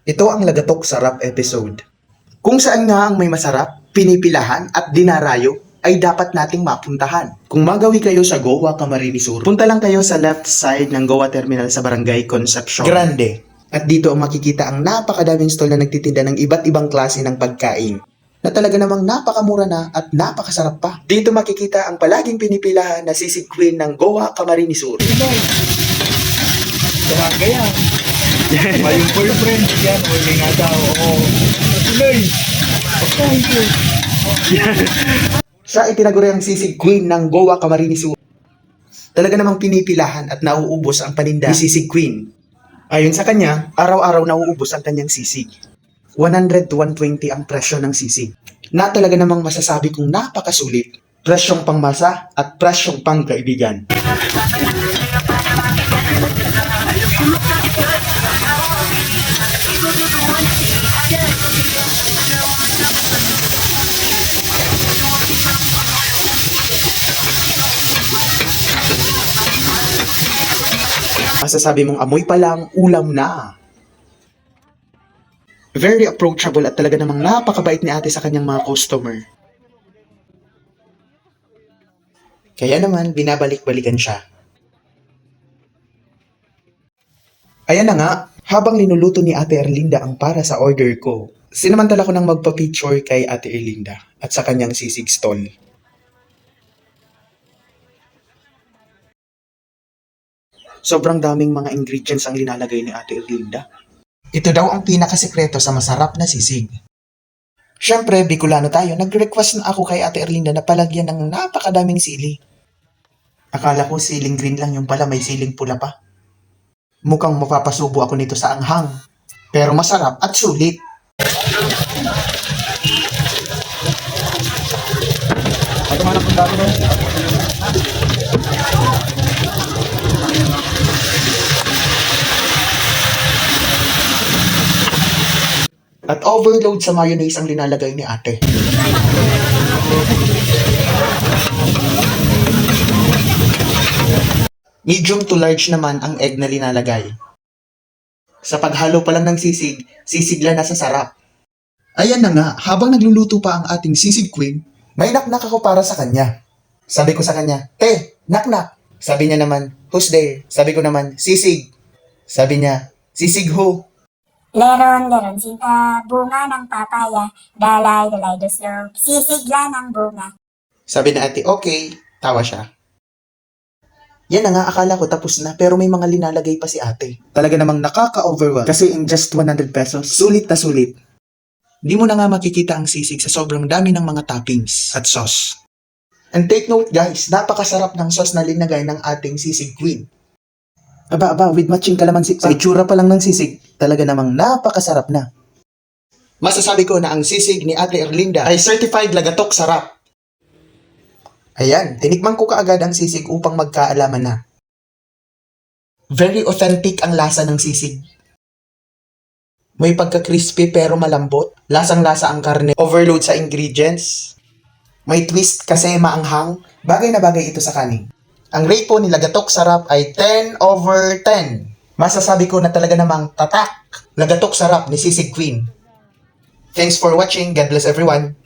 Ito ang Lagatok Sarap episode. Kung saan nga ang may masarap, pinipilahan at dinarayo ay dapat nating mapuntahan. Kung magawi kayo sa Goa, Camarines Sur, punta lang kayo sa left side ng Goa Terminal sa Barangay Concepcion Grande. At dito ang makikita ang napakadaming stall na nagtitinda ng iba't ibang klase ng pagkain na talaga namang napakamura na at napakasarap pa. Dito makikita ang palaging pinipilahan na sisig queen ng Goa, Camarines Sur. Barangay yan. May yung boyfriend yan. Wala nga daw. Oo. Tuloy. Pagkain ko. Siya itinaguri ang sisig queen ng Goa, Camarines Sur. Talaga namang pinipilahan at nauubos ang paninda ni sisig queen. Ayon sa kanya, araw-araw nauubos ang kanyang sisig. 100 to 120 ang presyo ng sisig. Na talaga namang masasabi kong napakasulit. Presyong pangmasa at presyong pangkaibigan. Masasabi mong amoy pa lang, ulam na. Very approachable at talaga namang napakabait ni ate sa kanyang mga customer. Kaya naman, binabalik-balikan siya. Ayan na nga, habang linuluto ni Ate Erlinda ang para sa order ko, sinamantala ko nang magpa-picture kay Ate Erlinda at sa kanyang sisig stall. Sobrang daming mga ingredients ang linalagay ni Ate Erlinda. Ito daw ang pinakasekreto sa masarap na sisig. Siyempre, Bicolano tayo, nag-request na ako kay Ate Erlinda na palagyan ng napakadaming sili. Akala ko siling green lang, yung pala may siling pula pa. Mukhang mapapasubo ako nito sa anghang. Pero masarap at sulit. Ano man ang dami nun? At overload sa mayonnaise ang linalagay ni ate. Medium to large naman ang egg na linalagay. Sa paghalo pa lang ng sisig, sisigla na sa sarap. Ayan na nga, habang nagluluto pa ang ating sisig queen, may naknak ako para sa kanya. Sabi ko sa kanya, naknak. Sabi niya naman, who's there? Sabi ko naman, sisig. Sabi niya, sisig who? Leron, sinta, bunga ng papaya, dalay, doslog, sisigla ng bunga. Sabi na ate, okay. Tawa siya. Yan na nga, akala ko tapos na, pero may mga linalagay pa si ate. Talaga namang nakaka-overwhelm kasi in just 100 pesos, sulit na sulit. Di mo na nga makikita ang sisig sa sobrang dami ng mga toppings at sauce. And take note guys, napakasarap ng sauce na linagay ng ating sisig queen. Aba, with matching kalamansi pa. Sa itsura pa lang ng sisig, talaga namang napakasarap na. Masasabi ko na ang sisig ni Ate Erlinda ay certified Lagatok Sarap. Ayan, tinikman ko kaagad ang sisig upang magkaalaman na. Very authentic ang lasa ng sisig. May pagka-crispy pero malambot. Lasang-lasa ang karne. Overload sa ingredients. May twist kasi maanghang. Bagay na bagay ito sa kanin. Ang rate po ni Lagatok Sarap ay 10/10. Masasabi ko na talaga namang tatak. Lagatok Sarap ni Sisig Queen. Thanks for watching. God bless everyone.